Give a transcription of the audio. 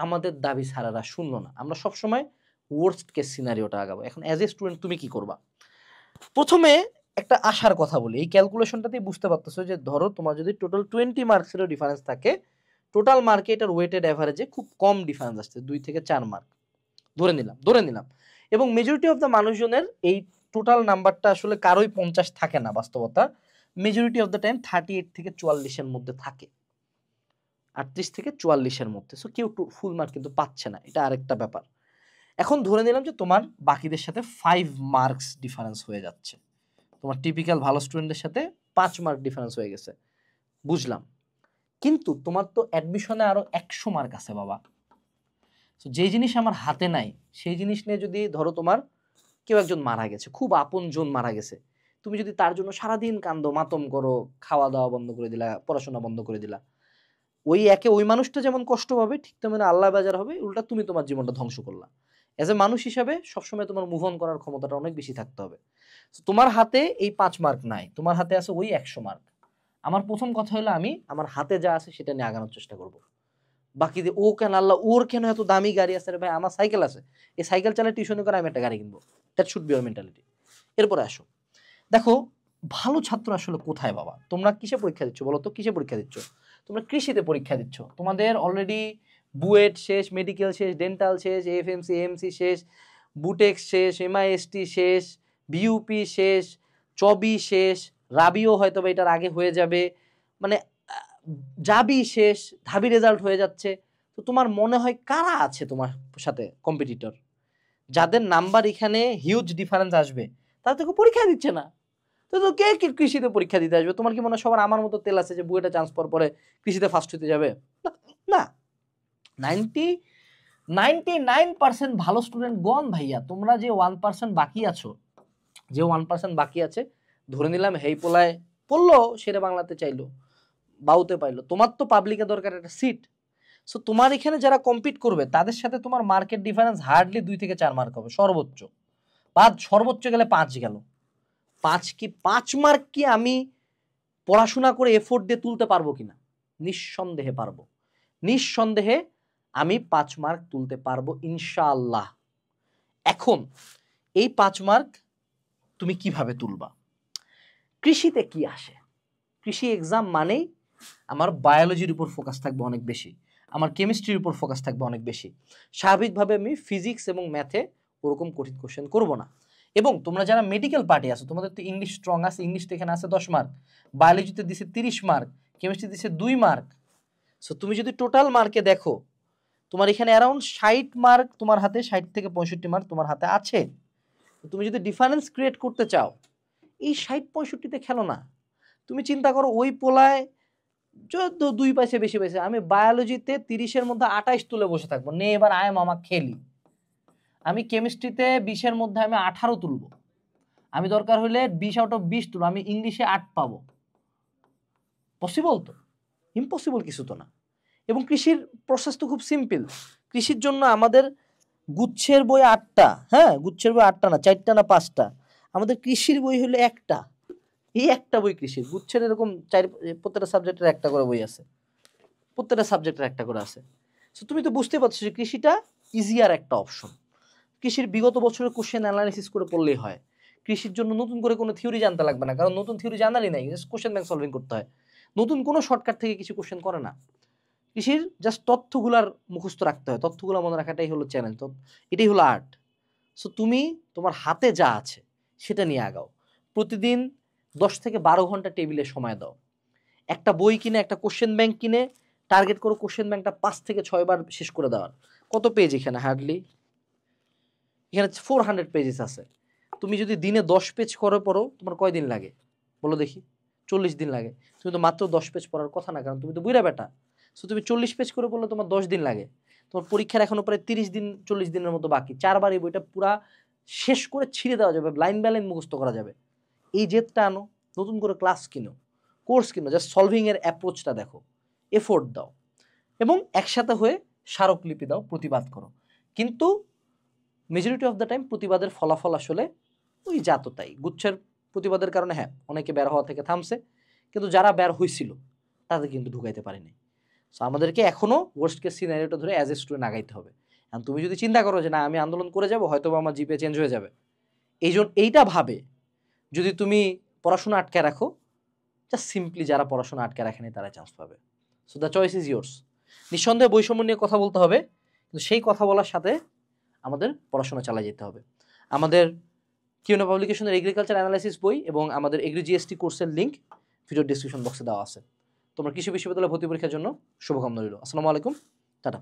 আমাদের দাবি ছাড়ারা শূন্য না, আমরা সবসময় ওয়ার্স্ট কেস সিনারিওটা আগাবো। এখন অ্যাজ এ স্টুডেন্ট তুমি কি করবা? প্রথমে একটা আশার কথা বলি, এই ক্যালকুলেশনটাতেই বুঝতে পারতেছো যে ধরো তোমার যদি টোটাল 20 মার্কসেরও ডিফারেন্স থাকে, টোটাল মার্কে এটার ওয়েটেড অ্যাভারেজে খুব কম ডিফারেন্স আসছে, 2 থেকে 4 মার্ক ধরে নিলাম। এবং মেজরিটি অফ দ্য মানুষজনের এই টোটাল নাম্বারটা আসলে কারোই 50 থাকে না, বাস্তবতা মেজরিটি অফ দ্য টাইম 38 থেকে 44-এর মধ্যে থাকে, 38 থেকে 44-এর মধ্যে। সো কেউ ফুল মার্ক কিন্তু পাচ্ছে না, এটা আরেকটা ব্যাপার। এখন ধরে নিলাম যে তোমার বাকিদের সাথে 5 মার্কস ডিফারেন্স হয়ে যাচ্ছে, তোমার টিপিক্যাল ভালো স্টুডেন্টের সাথে 5 মার্ক ডিফারেন্স হয়ে গেছে, বুঝলাম। কিন্তু তোমার তো অ্যাডমিশনে আরো 100 মার্ক আছে বাবা। তো যেই জিনিস আমার হাতে নাই সেই জিনিস নিয়ে যদি ধরো তোমার কেউ একজন মারা গেছে, খুব আপনজন মারা গেছে, তুমি যদি তার জন্য সারাদিন কান্দো, মাতম করো, খাওয়া দাওয়া বন্ধ করে দিলা, পড়াশোনা বন্ধ করে দিলা, ওই মানুষটা যেমন কষ্ট পাবে, ঠিক তেমন আল্লাহ বাজার হবে, উল্টা তুমি তোমার জীবনটা ধ্বংস করলা। এজ এ মানুষ হিসাবে সবসময় তোমার মুভ অন করার ক্ষমতাটা অনেক বেশি থাকতে হবে। তোমার হাতে এই 5 মার্ক নাই, তোমার হাতে আছে ওই 100 মার্ক। আমার প্রথম কথা হলো আমি আমার হাতে যা আছে সেটা নিয়ে আগানোর চেষ্টা করব। বাকি ও কেন আল্লাহ, ওর কেন এত দামি গাড়ি আছে রে ভাই, আমার সাইকেল আছে, এই সাইকেল চালায় টিউশনি করে আমি একটা গাড়ি কিনবো, that should be your mentality. এরপরে আসো, দেখো ভালো ছাত্র আসলে কোথায় বাবা? তোমরা কিসে পরীক্ষা দিচ্ছ বলো তো? কিসে পরীক্ষা দিচ্ছ? তোমরা কৃষিতে পরীক্ষা দিচ্ছ। তোমাদের অলরেডি বুয়েট শেষ, মেডিকেল শেষ, ডেন্টাল শেষ, এএফএমসি এএমসি শেষ, বুটেক্স শেষ, এমআইএসটি শেষ, বিইউপি শেষ, চবি শেষ, রাবিও হয়তো বা এটার আগে হয়ে যাবে, মানে যাবি শেষ, ঢাবি রেজাল্ট হয়ে যাচ্ছে। তো তোমার মনে হয় কারা আছে তোমার সাথে কম্পিটিটর, যাদের নাম্বার এখানে হিউজ ডিফারেন্স আসবে? তারা তো পরীক্ষা দিচ্ছে না। তো কে কৃষিতে পরীক্ষা দিতে আসবে? তোমার কি মনে হয় সবার আমার মতো তেল আছে যে বুয়েটে চান্স পাওয়ার পরে কৃষিতে ফার্স্ট হতে যাবে? না। 99% ভালো স্টুডেন্ট গন ভাইয়া। তোমরা যে 1% বাকি আছো, যে 1% বাকি আছে, ধরে নিলাম হেই পোলায় পড়লো, সেরে বাংলাতে চাইলো, বাউতে পাইলো, তোমার তো পাবলিকে দরকার একটা সিট। সো তোমার এখানে যারা কম্পিট করবে তাদের সাথে তোমার মার্কেট ডিফারেন্স হার্ডলি 2 থেকে 4 মার্ক হবে সর্বোচ্চ, বা সর্বোচ্চ গেলে 5 গেল। 5 মার্ক কি আমি পড়াশোনা করে এফোর্ট দিয়ে তুলতে পারবো কিনা? নিঃসন্দেহে পারবো, নিঃসন্দেহে আমি 5 মার্ক তুলতে পারবো ইনশাআল্লাহ। এখন এই 5 মার্ক তুমি কিভাবে তুলবা? কৃষিতে কি আসে? কৃষি এক্সাম মানেই আমার বায়োলজির উপর ফোকাস থাকবে অনেক বেশি, আমার কেমিস্ট্রির উপর ফোকাস থাকবে অনেক বেশি। স্বাভাবিকভাবে আমি ফিজিক্স এবং ম্যাথে ওরকম কঠিন কোশ্চেন করবো না। এবং তোমরা যারা মেডিকেল পার্টি আছো, তোমাদের তো ইংলিশ স্ট্রং আছে, ইংলিশ তো এখানে আছে 10 মার্ক, বায়োলজিতে দিছে 30 মার্ক, কেমিস্ট্রি দিছে 2 মার্ক। সো তুমি যদি টোটাল মার্কে দেখো, তোমার এখানে অ্যারাউন্ড 60 মার্ক তোমার হাতে, 60 থেকে 65 মার্ক তোমার হাতে আছে। তুমি যদি ডিফারেন্স ক্রিয়েট করতে চাও, এই 60-65-তে খেলো না। তুমি চিন্তা করো ওই পোলায় যত 2 পাইছে বেশি পাইছে, আমি বায়োলজিতে 30-এর মধ্যে 28 তুলে বসে থাকবো, নে এবার আয় মামা খেলি। আমি কেমিস্ট্রিতে 20-এর মধ্যে আমি 18 তুলবো, আমি দরকার হলে 20 আউট অফ 20 তুলবো, আমি ইংলিশে 8 পাবো। পসিবল তো? ইম্পসিবল কিছু তো না। এবং কৃষির প্রসেস তো খুব সিম্পল। কৃষির জন্য আমাদের গুচ্ছের বই 8টা, হ্যাঁ গুচ্ছের বই 8টা না, 4টা না 5টা, আমাদের কৃষির বই হলো একটা। এই একটা বই কৃষির, গুচ্ছের এরকম প্রত্যেকটা সাবজেক্টের একটা করে বই আছে, প্রত্যেকটা সাবজেক্টের একটা করে আছে। সো তুমি তো বুঝতে পারছো যে কৃষিটা ইজিয়ার একটা অপশন। কৃষির বিগত বছরের কোশ্চেন অ্যানালাইসিস করে পড়লেই হয়। কৃষির জন্য নতুন করে কোনো থিওরি জানতে লাগবে না, কারণ নতুন থিওরি জানারই নাই, জাস্ট কোশ্চেন ব্যাংক সলভিং করতে হয়। নতুন কোনো শর্টকাট থেকে কিছু কোশ্চেন করে না। কৃষির জাস্ট তথ্যগুলার মুখস্থ রাখতে হয়, তথ্যগুলো মনে রাখাটাই হলো চ্যালেঞ্জ, তো এটাই হলো আর্ট। সো তুমি তোমার হাতে যা আছে সেটা নিয়ে আগাও। প্রতিদিন 10 থেকে 12 ঘন্টা টেবিলে সময় দাও। একটা বই কিনে, একটা কোশ্চেন ব্যাংক কিনে টার্গেট করো কোশ্চেন ব্যাংকটা 5 থেকে 6 বার শেষ করে দেওয়ার। কত পেজ এখানে? হার্ডলি এখানে 400 পেজেস আছে। তুমি যদি দিনে 10 পেজ করে পড়ো, তোমার কয়দিন লাগে বলো দেখি? 40 দিন লাগে। তুমি তো মাত্র 10 পেজ পড়ার কথা না, কারণ তুমি তো বুইড়া বেটা। সো তুমি 40 পেজ করে পড়লে তোমার 10 দিন লাগে। তোমার পরীক্ষার এখনো প্রায় 30 দিন 40 দিনের মতো বাকি। 4 বার এই বইটা পুরা শেষ করে ছিঁড়ে দেওয়া যাবে, লাইন বাই লাইন মুখস্থ করা যাবে। এই জেদটা আনো, নতুন করে ক্লাস কিনো, কোর্স কিনো, জাস্ট সলভিং এর অ্যাপ্রোচটা দেখো, এফোর্ট দাও, এবং একসাথে হয়ে স্মারকলিপি দাও, প্রতিবাদ করো। কিন্তু মেজরিটি অফ দ্য টাইম প্রতিবাদের ফলাফল আসলে ওই জাত তাই। গুচ্ছের প্রতিবাদের কারণে হ্যাঁ অনেকে বের হওয়া থেকে থামছে, কিন্তু যারা বের হয়েছিল তাদের কিন্তু ঢুকাইতে পারেনি। সো আমাদেরকে এখনো ওয়ার্স্ট কেস সিনারিওটা ধরে অ্যাজ এ স্টুডেন্ট আগাইতে হবে। এখন তুমি যদি চিন্তা করো যে না আমি আন্দোলন করে যাব, হয়তো আমার জিপিএ চেঞ্জ হয়ে যাবে, এইটা ভাবে যদি তুমি পড়াশোনা আটকে রাখো, জাস্ট সিম্পলি যারা পড়াশোনা আটকে রাখেনি তারা চান্স পাবে। So the choice is yours. নিঃসন্দেহে বৈষম্য নিয়ে কথা বলতে হবে, কিন্তু সেই কথা বলার সাথে আমাদের পড়াশোনা চালিয়ে যেতে হবে। আমাদের কিউনো পাবলিকেশনের এগ্রিকালচার অ্যানালাইসিস বই এবং আমাদের এগ্রি জিএসটি কোর্সের লিঙ্ক ভিডিও ডিসক্রিপশন বক্সে দেওয়া আছে। তোমরা কৃষি বিশ্ববিদ্যালয়ে ভর্তি পরীক্ষার জন্য শুভকামনা রইল। আসসালামু আলাইকুম, টাটা।